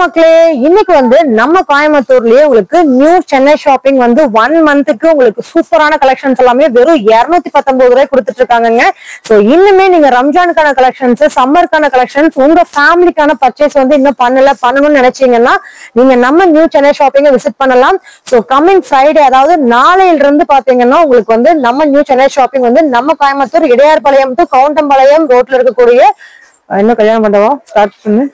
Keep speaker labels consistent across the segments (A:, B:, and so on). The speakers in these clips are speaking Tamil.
A: மக்களே, இன்னைக்கு வந்து நம்ம கோயம்புத்தூர்லயே உங்களுக்கு நியூ சென்னை ஷாப்பிங் வந்து 1 மந்த்துக்கு உங்களுக்கு சூப்பரான கலெக்ஷன்ஸ் எல்லாமே வெறும் 219 ரூபாய் கொடுத்துட்டு இருக்காங்க. சோ இன்னுமே நீங்க ரம்ஜானுக்கான கலெக்ஷன்ஸ், சம்மருக்கான கலெக்ஷன்ஸ், உங்க ஃபேமிலிக்கான பர்ச்சேஸ் வந்து இன்னும் பண்ணணும்னு நினைச்சீங்கன்னா நீங்க நம்ம நியூ சென்னை ஷாப்பிங்கை விசிட் பண்ணலாம். சோ கம்மிங் ஃப்ரைடே, அதாவது நாளையில இருந்து பாத்தீங்கன்னா உங்களுக்கு வந்து நம்ம நியூ சென்னை ஷாப்பிங் வந்து நம்ம கோயம்புத்தூர் இடையார்பாளையம் டு கவுண்டம்பாளையம் ரோட்ல இருக்கக்கூடிய இன்னும் கல்யாண மண்டபம் ஸ்டார்ட் பண்ணு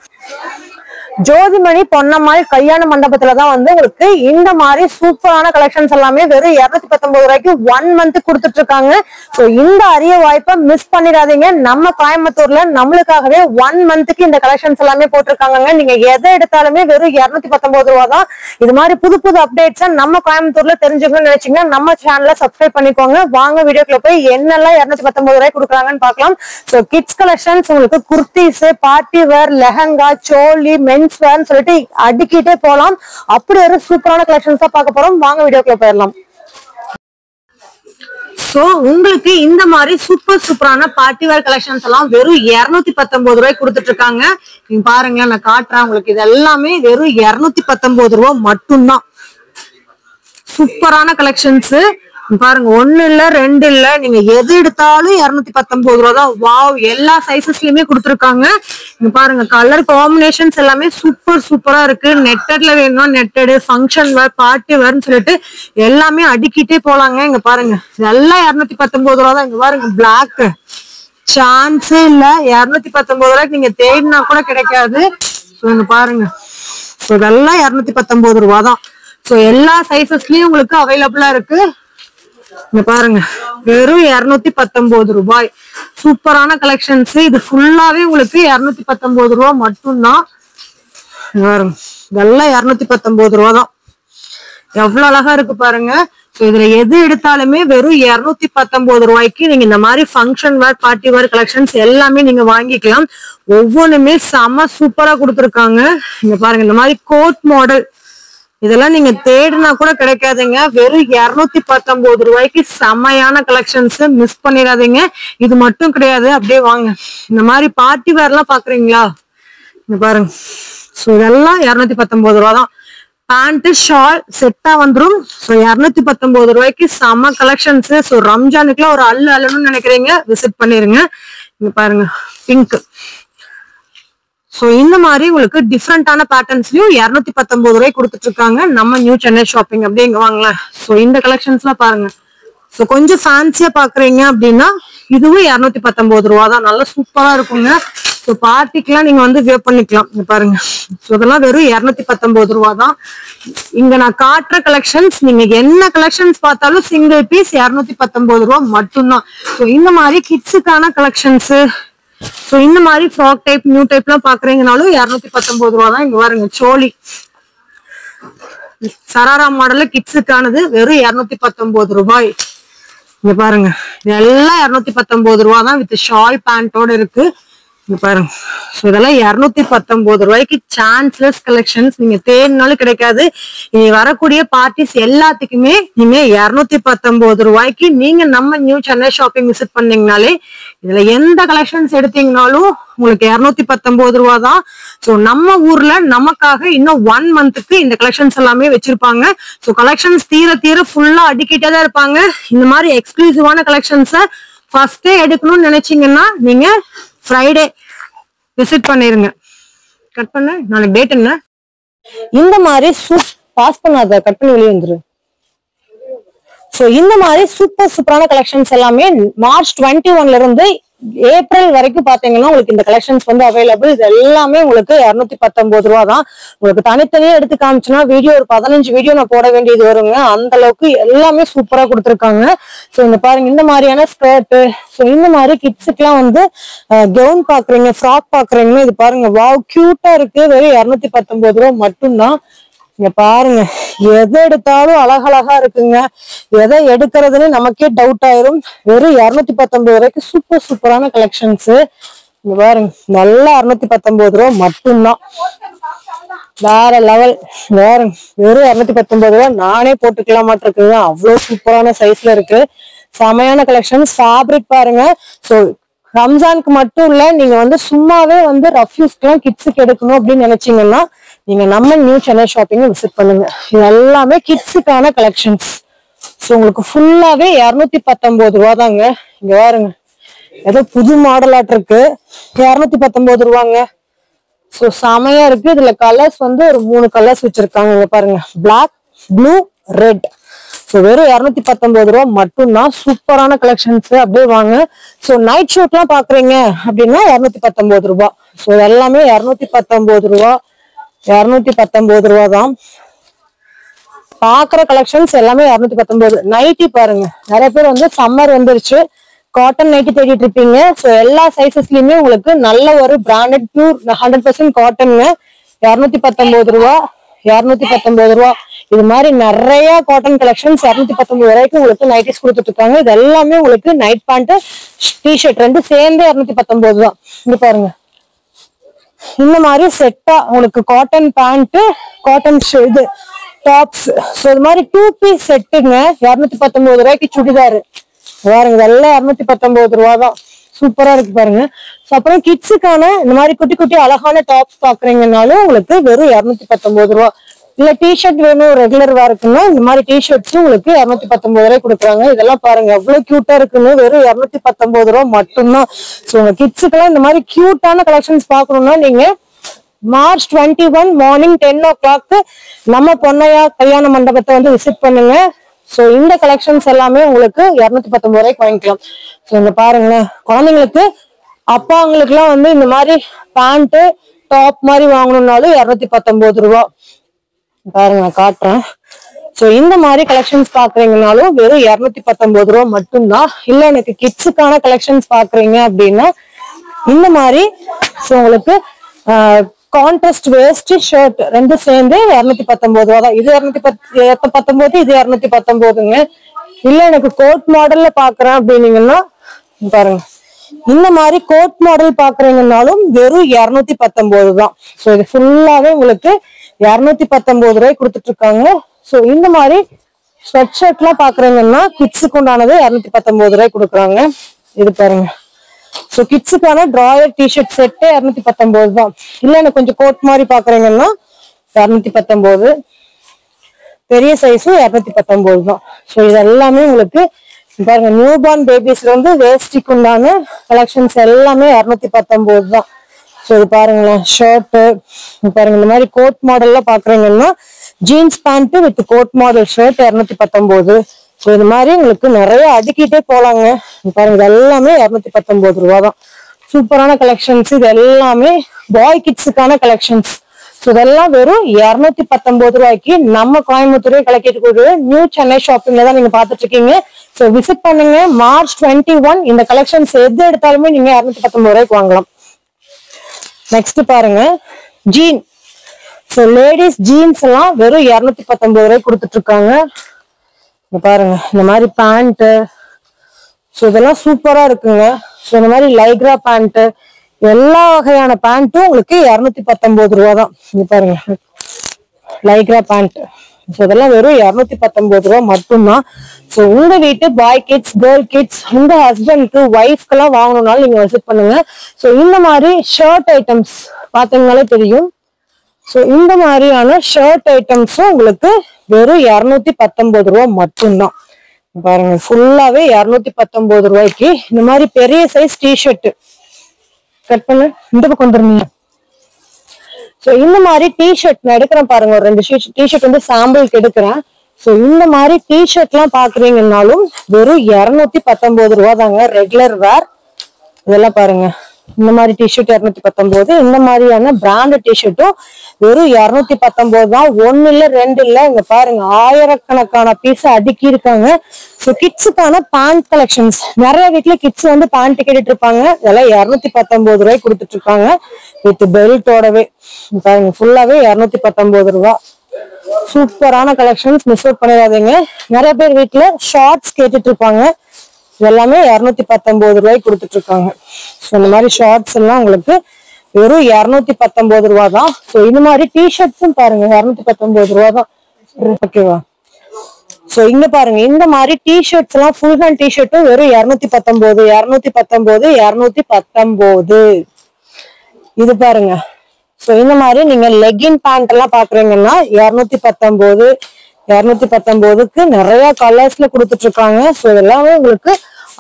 A: ஜோதிமணி பொன்னம்மாள் கல்யாண மண்டபத்துலதான் வந்து உங்களுக்கு இந்த மாதிரி சூப்பரான கலெக்ஷன்ஸ் எல்லாமே வெறும் 219 ரூபாய்க்கு 1 மந்த் கொடுத்துட்டு இருக்காங்க. சோ இந்த அரிய வாய்ப்பை மிஸ் பண்ணிடாதீங்க. நம்ம கோயம்புத்தூர்ல நம்மளுக்காகவே 1 மந்த்துக்கு இந்த கலெக்ஷன்ஸ் எல்லாமே போட்டிருக்காங்க. நீங்க எதை எடுத்தாலுமே வெறும் 219 ரூபா தான். இது மாதிரி புது புது அப்டேட்ஸ் நம்ம கோயம்புத்தூர்ல தெரிஞ்சுக்கணும்னு நினைச்சீங்கன்னா நம்ம சேனலை சப்ஸ்கிரைப் பண்ணிக்கோங்க. வாங்க வீடியோக்குள்ள போய் என்னெல்லாம் 219 ரூபாய் கொடுக்குறாங்கன்னு பார்க்கலாம். சோ கிட்ஸ் கலெக்ஷன்ஸ், உங்களுக்கு குர்த்திஸ், பார்ட்டி வேர், லெஹங்கா, சோலி, மென்ஸ் வேர்னு சொல்லிட்டு அடிக்கிட்டே போலாம். அப்படி ஒரு சூப்பரான கலெக்ஷன்ஸ் தான் பார்க்க போறோம். வாங்க வீடியோக்குள்ள போயிடலாம். சோ உங்களுக்கு இந்த மாதிரி சூப்பரான பார்ட்டி வேர் கலெக்ஷன்ஸ் எல்லாம் வெறும் 219 ரூபாய் கொடுத்துட்டு இருக்காங்க. நீங்க பாருங்க, நான் காட்டுறேன் உங்களுக்கு. இது எல்லாமே வெறும் 219 ரூபாய் மட்டும்தான். சூப்பரான கலெக்ஷன்ஸ் பாருங்க, 1 இல்ல 2 இல்ல, நீங்க எது எடுத்தாலும் 219 ரூபா தான். வாவ், எல்லா சைசஸ்லயுமே கொடுத்துருக்காங்க. இங்க பாருங்க, கலர் காம்பினேஷன்ஸ் எல்லாமே சூப்பரா இருக்கு. நெட்டட்ல வேணும்னா நெட்டடு, ஃபங்க்ஷன் வேர், பார்ட்டி வேர்னு சொல்லிட்டு எல்லாமே அடுக்கிட்டே போலாங்க. இங்க பாருங்க, இதெல்லாம் 219 ரூபா தான். இங்க பாருங்க, பிளாக் சான்ஸ் இல்ல, 219 ரூபாய்க்கு நீங்க தேடினா கூட கிடைக்காது. இங்க பாருங்க, இதெல்லாம் 219 ரூபா தான். சோ எல்லா சைசஸ்லயும் உங்களுக்கு அவைலபிளா இருக்கு. இங்க பாருங்க, வெறும் 219 ரூபாய். சூப்பரான கலெக்ஷன்ஸ். இது ஃபுல்லாவே உங்களுக்கு 219 ரூபாய் மட்டும்தான். இதெல்லாம் 219 ரூபா தான். எவ்வளவு அழகா இருக்கு பாருங்க. இதுல எது எடுத்தாலுமே வெறும் 219 ரூபாய்க்கு நீங்க இந்த மாதிரி ஃபங்க்ஷன் வேர், பார்ட்டி வேர் கலெக்ஷன்ஸ் எல்லாமே நீங்க வாங்கிக்கலாம். ஒவ்வொன்றுமே செம சூப்பரா கொடுத்துருக்காங்க. இங்க பாருங்க, இந்த மாதிரி கோட் மாடல் இதெல்லாம் நீங்க தேடினா கூட கிடைக்காதுங்க. வெறும் 219 ரூபாய்க்கு செமையான கலெக்ஷன்ஸ், மிஸ் பண்ணிடாதீங்க. இது மட்டும் கிடையாது, அப்படியே வாங்க. இந்த மாதிரி பார்ட்டி வேர் எல்லாம் பாக்குறீங்களா? இங்க பாருங்க, இதெல்லாம் 219 ரூபா தான். பேண்ட் ஷால் செட்டா வந்துரும். 219 ரூபாய்க்கு செம கலெக்ஷன்ஸ். ரம்ஜானுக்குலாம் ஒரு அள்ளணும்னு நினைக்கிறீங்க, விசிட் பண்ணிருங்க. இங்க பாருங்க, பிங்க். இந்த மாதிரி உங்களுக்கு டிஃப்ரெண்டான பேட்டர்ன்ஸ்லயும் 219 ரூபாய் கொடுத்துட்டு இருக்காங்க நம்ம நியூ சென்னை ஷாப்பிங். அப்படியே இங்க வாங்கலாம். இந்த கலெக்ஷன்ஸ் எல்லாம் பாருங்க. கொஞ்சம் ஃபேன்சியா பாக்குறீங்க அப்படின்னா இதுவும் 219 ரூபா தான். நல்லா சூப்பரா இருக்குங்க. பார்ட்டிக்கெல்லாம் நீங்க வந்து வியர் பண்ணிக்கலாம். இங்க பாருங்க, இதெல்லாம் வெறும் 219 ரூபா தான். இங்க நான் காட்டுற கலெக்ஷன்ஸ், நீங்க என்ன கலெக்ஷன்ஸ் பார்த்தாலும் சிங்கிள் பீஸ் 219 ரூபா மட்டும்தான். இந்த மாதிரி கிட்ஸுக்கான கலெக்ஷன்ஸ், இந்த மாதிரி ஃப்ராக் டைப், நியூ டைப் எல்லாம் பாக்குறீங்கனாலும் 219 ரூபா தான். இங்க பாருங்க, சோலி சராரா மாடல்ல கிட்ஸுக்கானது வெறும் 219 ரூபாய். இங்க பாருங்க, இதெல்லாம் 219 ரூபா தான். வித் ஷால் பேண்டோட இருக்கு. இங்க பாருங்க, இதெல்லாம் 219 ரூபாய்க்கு சான்ஸ்லெஸ் கலெக்ஷன்ஸ். நீங்க தேடினாலும் கிடைக்காது. இனி வரக்கூடிய பார்ட்டிஸ் எல்லாத்துக்குமே நீங்க 219 ரூபாய்க்கு நீங்க நம்ம நியூ சென்னை ஷாப்பிங் விசிட் பண்ணீங்கனாலே இதுல எந்த கலெக்ஷன்ஸ் எடுத்தீங்கனாலும் உங்களுக்கு 219 ரூபா தான். நம்ம ஊர்ல நமக்காக இன்னும் 1 மந்த்துக்கு இந்த கலெக்ஷன்ஸ் எல்லாமே வச்சிருப்பாங்க. கலெக்ஷன்ஸ் தீர ஃபுல்லா அடிக்கிட்டே தான் இருப்பாங்க. இந்த மாதிரி எக்ஸ்க்ளூசிவான கலெக்ஷன்ஸை ஃபர்ஸ்டே எடுக்கணும்னு நினைச்சீங்கன்னா நீங்க ஃப்ரைடே விசிட் பண்ணிருங்க. கட் பண்ண நாளைக்கு டேட் என்ன? இந்த மாதிரி பாஸ் பண்ணாத, கட் பண்ணி வெளியே வந்துரு. இந்த மாதிரி சூப்பரான கலெக்ஷன்ஸ் எல்லாமே மார்ச் 21ல இருந்து ஏப்ரல் வரைக்கும் பாத்தீங்கன்னா உங்களுக்கு இந்த கலெக்ஷன்ஸ் வந்து அவைலபிள். இது எல்லாமே உங்களுக்கு 219 ரூபா தான். உங்களுக்கு தனித்தனியா எடுத்து காமிச்சுன்னா வீடியோ ஒரு 15 வீடியோ நான் போட வேண்டியது வருங்க. அந்த அளவுக்கு எல்லாமே சூப்பரா கொடுத்துருக்காங்க. இந்த பாருங்க, இந்த மாதிரியான ஸ்கர்ட், இந்த மாதிரி கிட்ஸுக்கு எல்லாம் வந்து கவுன் பாக்குறீங்க, ஃப்ராக் பாக்குறீங்கன்னா இது பாருங்க, வாவ் கியூட்டா இருக்கு. வெறும் 219 ரூபா மட்டும்தான். இங்க பாருங்க, எதை எடுத்தாலும் அழகழகா இருக்குங்க. எதை எடுக்கிறதுன்னு நமக்கே டவுட் ஆயிரும். வெறும் 219 ரூபாய்க்கு சூப்பரான கலெக்ஷன்ஸ். இங்க பாருங்க, நல்லா 219 ரூபா மட்டும்தான். வேற லெவல். பாருங்க, வெறும் 219 ரூபா. நானே போட்டுக்கலாமாட்டு இருக்குங்க, அவ்வளவு சூப்பரான சைஸ்ல இருக்கு. செமையான கலெக்ஷன்ஸ். ஃபேப்ரிக் பாருங்க. ரம்ஜானுக்கு மட்டும் இல்ல, நீங்க வந்து சும்மாவே வந்து ரஃப் யூஸ்க்கு எல்லாம் கிட்ஸுக்கு எடுக்கணும் அப்படின்னு நினைச்சீங்கன்னா நீங்க நம்ம நியூ சென்னை ஷாப்பிங் விசிட் பண்ணுங்க. இது எல்லாமே கிட்ஸுக்கான கலெக்ஷன்ஸ். ஸோ உங்களுக்கு ஃபுல்லாவே 219 ரூபா தாங்க. இங்க பாருங்க, ஏதோ புது மாடலாட் இருக்கு, 219 ரூபாங்க. ஸோ செமையா இருக்கு. இதுல கலர்ஸ் வந்து ஒரு 3 கலர்ஸ் வச்சிருக்காங்க. இங்க பாருங்க, பிளாக், ப்ளூ, ரெட். ஸோ வெறும் 219 ரூபா மட்டும்தான். சூப்பரான கலெக்ஷன்ஸ். அப்படியே வாங்க. ஸோ நைட் ஷூட் எல்லாம் பாக்குறீங்க அப்படின்னா 219 ரூபா. ஸோ எல்லாமே 219 ரூபா, 219 ரூபா தான். பாக்குற கலெக்ஷன்ஸ் எல்லாமே 219. நைட்டி பாருங்க, நிறைய பேர் வந்து சம்மர் வந்துருச்சு, காட்டன் நைட்டி தேடிட்டு இருப்பீங்க. ஸோ எல்லா சைசஸ்லயுமே உங்களுக்கு நல்ல ஒரு பிராண்டட் பியூர் 100% காட்டனுங்க. 219 ரூபா, 219 ரூபா. இது மாதிரி நிறைய காட்டன் கலெக்ஷன்ஸ் 219 வரைக்கும் உங்களுக்கு நைட்டிஸ் கொடுத்துட்டு இருக்காங்க. இது எல்லாமே உங்களுக்கு நைட் பேண்ட், டிஷர்ட் ரெண்டு சேர்ந்து 219 தான். இங்க பாருங்க, இந்த மாதிரி செட்டா உங்களுக்கு காட்டன் பேண்ட், காட்டன் இது டாப்ஸ். ஸோ இது மாதிரி 2 பீஸ் செட்டுங்க 219 ரூபாய்க்கு. சுடிதாரு பாருங்க, இதெல்லாம் 219 ரூபா தான். சூப்பரா இருக்கு பாருங்க. ஸோ அப்புறம் கிட்ஸுக்கான இந்த மாதிரி குட்டி குட்டி அழகான டாப்ஸ் பாக்குறீங்கன்னாலும் உங்களுக்கு வெறும் 219 ரூபா. இல்ல டிஷர்ட் வேணும் ரெகுலர் வேர்க்குன்னா இந்த மாதிரி டிஷர்ட்ஸும் உங்களுக்கு 219 ரூபாய் கொடுக்குறாங்க. இதெல்லாம் பாருங்க எவ்வளவு கியூட்டா இருக்குன்னு. வெறும் 219 ரூபா மட்டும்தான். ஸோ உங்க கிட்ஸுக்கெல்லாம் இந்த மாதிரி கியூட்டான கலெக்ஷன்ஸ் பாக்கணும்னா நீங்க March 21 மார்னிங் 10 o'clock நம்ம பொன்னையா கல்யாண மண்டபத்தை வந்து விசிட் பண்ணுங்க. ஸோ இந்த கலெக்ஷன்ஸ் எல்லாமே உங்களுக்கு 219 ரூபாய்க்கு வாங்கிக்கலாம். ஸோ இங்க பாருங்களேன், குழந்தைங்களுக்கு அப்பாங்களுக்கு எல்லாம் வந்து இந்த மாதிரி பேண்ட் டாப் மாதிரி வாங்கணும்னாலும் 219 ரூபா. பாருங்க நான் காட்டுறேன். ஸோ இந்த மாதிரி கலெக்ஷன்ஸ் பாக்குறீங்கனாலும் வெறும் 219 ரூபா மட்டும்தான். இல்ல எனக்கு கிட்ஸுக்கான கலெக்ஷன்ஸ் பாக்குறீங்க அப்படின்னா இந்த மாதிரி ஸோ உங்களுக்கு கான்ட்ராஸ்ட் வேஸ்ட் ஷர்ட் ரெண்டு சேர்ந்து 219 ரூபா தான். இது 219, இது 219ங்க. இல்ல எனக்கு கோட் மாடல்ல பாக்குறேன் அப்படின்னீங்கன்னா பாருங்க, இந்த மாதிரி கோட் மாடல் பாக்குறீங்கன்னாலும் வெறும் 219 தான். ஸோ இது ஃபுல்லாவே உங்களுக்கு 219 ரூபாய் கொடுத்துட்டு இருக்காங்க. ஸோ இந்த மாதிரி ஸ்வெட் ஷர்ட் எல்லாம் பாக்குறீங்கன்னா கிட்ஸுக்கு உண்டானது 219 ரூபாய் கொடுக்குறாங்க. இது பாருங்க. ஸோ கிட்ஸுக்கான டிராயர் டிஷர்ட் செட்டு 219 தான். இல்ல எனக்கு கொஞ்சம் கோட் மாதிரி பாக்குறீங்கன்னா 219, பெரிய சைஸும் 219 தான். ஸோ இது எல்லாமே உங்களுக்கு பாருங்க, நியூ பார்ன் பேபிஸ்ல வந்து வேஸ்டிக்கு உண்டான கலெக்ஷன்ஸ் எல்லாமே 219 தான். ஸோ இது பாருங்களேன், ஷர்ட்டு பாருங்க, இந்த மாதிரி கோட் மாடல்ல பாக்குறீங்கன்னா jeans pant with coat model shirt 219. So இது மாதிரி உங்களுக்கு நிறைய அடுக்கிட்டே போலாங்க. பாருங்க, இது எல்லாமே 219 ரூபா தான். சூப்பரான கலெக்ஷன்ஸ். இது எல்லாமே பாய் கிட்ஸுக்கான கலெக்ஷன்ஸ். ஸோ இதெல்லாம் வெறும் 219 ரூபாய்க்கு நம்ம கோயம்புத்தூரே கலெக்டிட்டு நியூ சென்னை ஷாப்பிங்ல தான் நீங்க பாத்துட்டு இருக்கீங்க. ஸோ விசிட் பண்ணுங்க. March 21 இந்த கலெக்ஷன்ஸ் எது எடுத்தாலுமே நீங்க 219 ரூபாய்க்கு வாங்கலாம். நெக்ஸ்ட் பாருங்க, ஜீன். ஸோ லேடிஸ் ஜீன்ஸ் எல்லாம் வெறும் 219 ரூபாய்க்கு கொடுத்துட்டு இருக்காங்க. இங்க பாருங்க, இந்த மாதிரி பேண்ட். ஸோ இதெல்லாம் சூப்பரா இருக்குங்க. ஸோ இந்த மாதிரி லைக்ரா பேண்ட், எல்லா வகையான பேண்ட்டும் உங்களுக்கு 219 ரூபா தான். இங்க பாருங்க, லைக்ரா பேண்ட். ஸோ இதெல்லாம் வெறும் 219 ரூபா மட்டும்தான். ஸோ உங்க வீட்டு பாய் கிட்ஸ், கேர்ள் கிட்ஸ், உங்க ஹஸ்பண்ட்க்கு, ஒய்ஃப்க்கு எல்லாம் வாங்கணும்னாலும் நீங்க விசிட் பண்ணுங்க. ஸோ இந்த மாதிரி ஷர்ட் ஐட்டம்ஸ் பாத்தீங்கன்னாலே தெரியும். ஸோ இந்த மாதிரியான ஷர்ட் ஐட்டம்ஸும் உங்களுக்கு வெறும் 219 ரூபா மட்டும்தான். பாருங்க, ஃபுல்லாவே 219 ரூபாய்க்கு இந்த மாதிரி பெரிய சைஸ் டிஷர்ட். கட் பண்ண இந்த பக்கம் வந்துருங்க. ஸோ இந்த மாதிரி டிஷர்ட் நான் எடுக்கிறேன் பாருங்க, ஒரு 2 டிஷர்ட் வந்து சாம்பிளுக்கு எடுக்கிறேன். ஸோ இந்த மாதிரி டிஷர்ட் எல்லாம் பாக்குறீங்கன்னாலும் வெறும் 219 ரூபா தாங்க. ரெகுலர் வேர் இதெல்லாம் பாருங்க, இந்த மாதிரி டிஷர்ட் 219. இந்த மாதிரியான பிராண்டட் டிஷர்ட்டும் வெறும் 219 தான். 1 இல்ல 2 இல்ல, இங்க பாருங்க ஆயிரக்கணக்கான பீஸ் அடுக்கி இருக்காங்க. ஸோ கிட்ஸுக்கான பேண்ட் கலெக்ஷன்ஸ். நிறைய வீட்டுல கிட்ஸ் வந்து பேண்ட் கேட்டுட்டு இருப்பாங்க. இதெல்லாம் 219 ரூபாய் கொடுத்துட்டு இருக்காங்க வித் பெல்ட்டோடவே. பாருங்க, ஃபுல்லாவே 219 ரூபா. சூப்பரான கலெக்ஷன்ஸ், மிஸ் அவுட் பண்ணிடாதீங்க. நிறைய பேர் வீட்டுல ஷார்ட்ஸ் கேட்டுட்டு இருப்பாங்க. எல்லாமே 219 ரூபாய்க்கு கொடுத்துட்டு இருக்காங்க. ஸோ இந்த மாதிரி ஷார்ட்ஸ் எல்லாம் உங்களுக்கு வெறும் 219 ரூபா தான். ஸோ இந்த மாதிரி டிஷர்ட்ஸும் பாருங்க 219 ரூபா தான். ஓகேவா? ஸோ இங்க பாருங்க, இந்த மாதிரி டிஷர்ட்ஸ் எல்லாம் ஃபுல் ஹேண்ட் டிஷர்ட்டும் வெறும் 219. இது பாருங்க, சோ இந்த மாதிரி நீங்க லெகின் பேண்ட் எல்லாம் பாக்குறீங்கன்னா 219க்கு நிறைய கலர்ஸ்ல கொடுத்துட்டு இருக்காங்க. சோ இதெல்லாமே உங்களுக்கு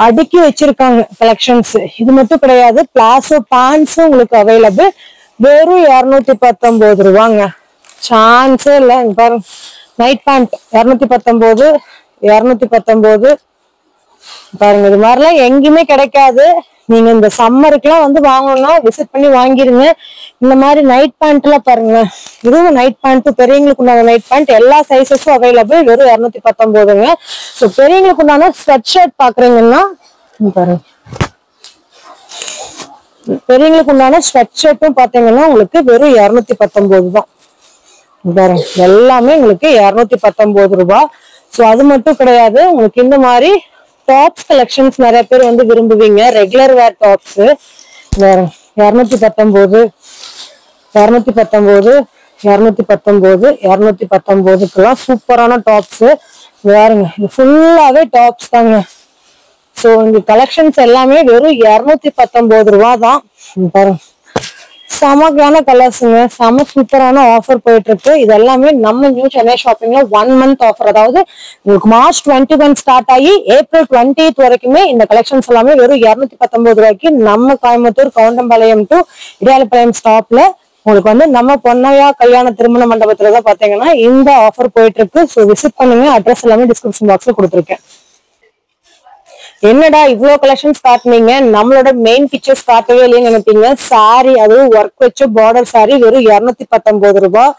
A: அடுக்கி வச்சிருக்காங்க கலெக்ஷன்ஸ். இது மட்டும் கிடையாது, பிளாசோ பேண்ட்ஸும் உங்களுக்கு அவைலபிள். வெறும் 219 ரூபாங்க. சான்ஸே இல்ல. பாருங்க, நைட் பேண்ட் 219 பாருங்க. இது மாதிரிலாம் எங்கேயுமே கிடைக்காது. நீங்க இந்த சம்மருக்குலாம் வந்து வாங்கணும்னா விசிட் பண்ணி வாங்கிருங்க. இந்த மாதிரி நைட் பேண்ட் எல்லாம் பாருங்க, இதுவும் நைட் பேண்ட், பெரியவங்களுக்கு உண்டான நைட் பேண்ட் எல்லா சைசஸும் அவைலபிள். வெறும் 219ங்க. ஸோ பெரியவங்களுக்கு உண்டான ஸ்வெட் ஷர்ட் பாக்குறீங்கன்னா பாருங்க, பெரியவங்களுக்கு உண்டான ஸ்வெட் ஷர்ட்டும் பாத்தீங்கன்னா உங்களுக்கு வெறும் 219 தான். பாருங்க, எல்லாமே உங்களுக்கு 219 ரூபாய். ஸோ அது மட்டும் கிடையாது, உங்களுக்கு இந்த மாதிரி டாப்ஸ் கலெக்ஷன்ஸ் நிறைய பேர் வந்து விரும்புவீங்க. ரெகுலர் வேர் டாப்ஸ் வேற 219க்குலாம் சூப்பரான டாப்ஸ் வேறுங்க. இது ஃபுல்லாவே டாப்ஸ் தாங்க. ஸோ இந்த கலெக்ஷன்ஸ் எல்லாமே வெறும் 219 ரூபா தான். பாருங்க, சமக்கான கலர்ஸுங்க, செம சூப்பரான ஆஃபர் போயிட்டு இருக்கு. இது எல்லாமே நம்ம நியூ சென்னை ஷாப்பிங்ல 1 மந்த் ஆஃபர். அதாவது உங்களுக்கு மார்ச் 21 ஸ்டார்ட் ஆகி ஏப்ரல் 20 வரைக்குமே இந்த கலெக்ஷன்ஸ் எல்லாமே வெறும் 219 ரூபாய்க்கு நம்ம கோயம்புத்தூர் கவுண்டம்பாளையம் டு இடையாளப்பாளையம் ஸ்டாப்ல உங்களுக்கு வந்து நம்ம பொன்னையா கல்யாண திருமண மண்டபத்துலதான் பாத்தீங்கன்னா இந்த ஆஃபர் போயிட்டு இருக்கு. ஸோ விசிட் பண்ணுங்க. அட்ரஸ் எல்லாமே டிஸ்கிரிப்ஷன் பாக்ஸ்ல கொடுத்துருக்கேன். என்னடா இவ்வளவு கலெக்ஷன்ஸ் காட்டுனீங்க, நம்மளோட மெயின் பிக்சர்ஸ் காட்டவே இல்லைன்னு நினைப்பீங்க. சாரி, அதுவும் ஒர்க் வச்ச பார்டர் சாரி வெறும் 219 ரூபாய்.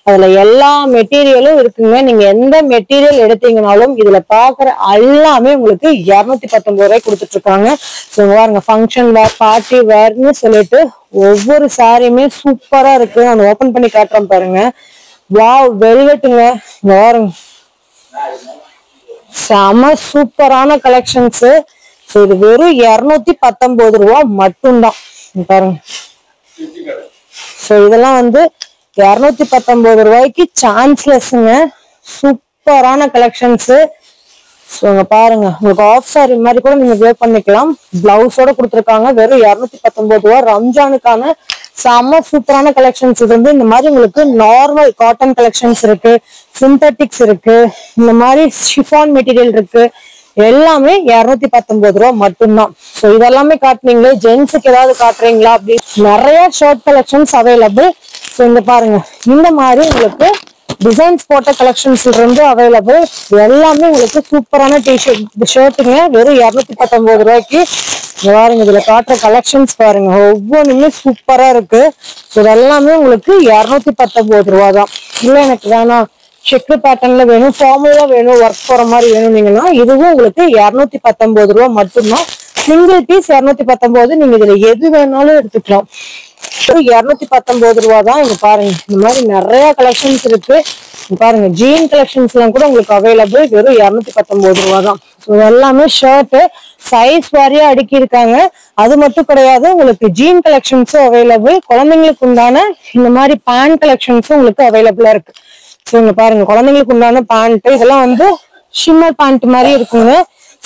A: அதுல எல்லா மெட்டீரியலும் இருக்குங்க. நீங்க எந்த மெட்டீரியல் எடுத்தீங்கனாலும் இதுல பாக்குற எல்லாமே உங்களுக்கு 219 ரூபாய் கொடுத்துட்டு இருக்காங்க. ஸோ பாருங்க, ஃபங்க்ஷன் வேர், பார்ட்டி வேர்னு சொல்லிட்டு ஒவ்வொரு சாரியுமே சூப்பரா இருக்கு. நான் ஓபன் பண்ணி காட்டுறேன் பாருங்க. வாவ், வெல்வெட்டுங்க. பாருங்க, செம சூப்பரான கலெக்ஷன்ஸ். இது வெறும் 219 ரூபாய் மட்டும்தான். பாருங்க, சோ இதெல்லாம் வந்து 219 ரூபாய்க்கு சான்ஸ்லெஸ்ங்க. சூப்பரான கலெக்ஷன்ஸ். ஸோ பாருங்க, உங்களுக்கு ஆஃப் சாரி மாதிரி கூட நீங்க வேர் பண்ணிக்கலாம். பிளவுஸோட கொடுத்துருக்காங்க. வெறும் 219 ரூபாய். ரம்ஜானுக்கான செம சூப்பரான கலெக்ஷன்ஸ். இது வந்து இந்த மாதிரி உங்களுக்கு நார்மல் காட்டன் கலெக்ஷன்ஸ் இருக்கு, சிந்தட்டிக்ஸ் இருக்கு, இந்த மாதிரி ஷிஃபான் மெட்டீரியல் இருக்கு. எல்லாமே 219 ரூபாய் மட்டும்தான். ஸோ இதெல்லாமே காட்டுனீங்களே, ஜென்ஸுக்கு ஏதாவது காட்டுறீங்களா அப்படி நிறைய ஷர்ட் கலெக்ஷன்ஸ் அவைலபிள். ஸோ இங்க பாருங்க, இந்த மாதிரி உங்களுக்கு டிசைன்ஸ் போட்ட கலெக்ஷன்ஸ் இருந்து அவைலபிள். எல்லாமே உங்களுக்கு சூப்பரான ஷர்ட்டுங்க. வெறும் 219 ரூபாய்க்கு. பாருங்க, இதுல காட்டுற கலெக்ஷன்ஸ் பாருங்க, ஒவ்வொன்றுமே சூப்பரா இருக்கு. இதெல்லாமே உங்களுக்கு 219 ரூபா தான். இல்ல எனக்கு வேணாம், செக்கு பேட்டர்ன்ல வேணும், ஃபார்மலா வேணும், ஒர்க் போற மாதிரி வேணும்னீங்கன்னா இதுவும் உங்களுக்கு 219 ரூபா மட்டும்தான். Single piece 219. நீங்க இதுல எது வேணாலும் எடுத்துக்கலாம். 219 ரூபா தான். இங்க பாருங்க, இந்த மாதிரி நிறைய கலெக்ஷன்ஸ் இருக்கு. பாருங்க, ஜீன் கலெக்ஷன்ஸ் எல்லாம் கூட உங்களுக்கு அவைலபிள். வெறும் 219 ரூபா தான். எல்லாமே ஷர்ட் சைஸ் வாரியா அடுக்கி இருக்காங்க. அது மட்டும் கிடையாது, உங்களுக்கு ஜீன் கலெக்ஷன்ஸும் அவைலபிள். குழந்தைங்களுக்கு உண்டான இந்த மாதிரி பேண்ட் கலெக்ஷன்ஸும் உங்களுக்கு அவைலபிளா இருக்கு. ஸோ இங்க பாருங்க, குழந்தைங்களுக்கு உண்டான பேண்ட் இதெல்லாம் வந்து ஷிம்மர் பேண்ட் மாதிரி இருக்குங்க.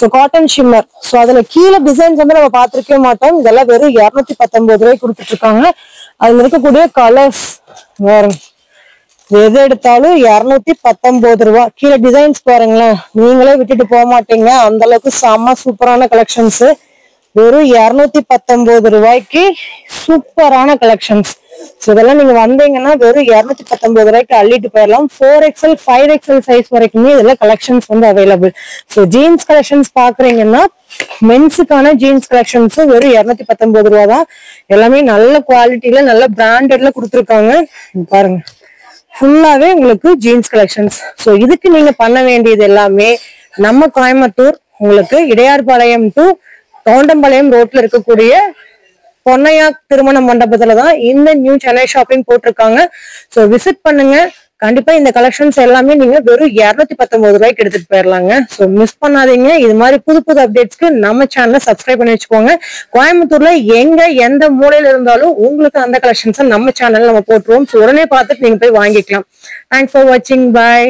A: So cotton shimmer. ஸோ அதுல கீழே டிசைன்ஸ் வந்து நம்ம பார்த்திருக்கவே மாட்டோம். இதெல்லாம் வெறும் 219 ரூபாய் கொடுத்துட்டு இருக்காங்க. அதுல இருக்கக்கூடிய கலர்ஸ் பாருங்க, எது எடுத்தாலும் 219 ரூபாய். கீழே டிசைன்ஸ் பாருங்களேன், நீங்களே விட்டுட்டு போக மாட்டீங்க. அந்த அளவுக்கு செம்ம சூப்பரான கலெக்ஷன்ஸ். வெறும் 219 ரூபாய்க்கு சூப்பரான கலெக்ஷன்ஸ். ஸோ இதெல்லாம் நீங்க வந்தீங்கன்னா வெறும் 219 ரூபாய்க்கு அள்ளிட்டு போயிடலாம். 4XL 5XL சைஸ் வரைக்குமே இதுல கலெக்ஷன்ஸ் வந்து அவைலபிள். ஸோ ஜீன்ஸ் கலெக்ஷன்ஸ் பாக்குறீங்கன்னா மென்ஸுக்கான ஜீன்ஸ் கலெக்ஷன்ஸ் வெறும் 219 ரூபா தான். எல்லாமே நல்ல குவாலிட்டியில நல்ல பிராண்டட்ல கொடுத்துருக்காங்க. பாருங்க, ஃபுல்லாவே உங்களுக்கு ஜீன்ஸ் கலெக்ஷன்ஸ். ஸோ இதுக்கு நீங்க பண்ண வேண்டியது எல்லாமே நம்ம கோயம்புத்தூர் உங்களுக்கு இடையார்பாளையம் டு கவுண்டம்பாளையம் ரோட்ல இருக்கக்கூடிய பொன்னையா திருமண மண்டபத்துலதான் இந்த நியூ சென்னை ஷாப்பிங் போட்டிருக்காங்க. ஸோ விசிட் பண்ணுங்க. கண்டிப்பா இந்த கலெக்ஷன்ஸ் எல்லாமே நீங்க வெறும் 219 ரூபாய்க்கு எடுத்துட்டு போயிடலாங்க. ஸோ மிஸ் பண்ணாதீங்க. இது மாதிரி புது புது அப்டேட்ஸ்க்கு நம்ம சேனலை சப்ஸ்கிரைப் பண்ணி வச்சுக்கோங்க. கோயம்புத்தூர்ல எங்க எந்த மூலையில இருந்தாலும் உங்களுக்கு அந்த கலெக்ஷன்ஸை நம்ம சேனல்ல நம்ம போட்டுருவோம். ஸோ உடனே பார்த்துட்டு நீங்க போய் வாங்கிக்கலாம். தேங்க்ஸ் ஃபார் வாட்சிங். பாய்.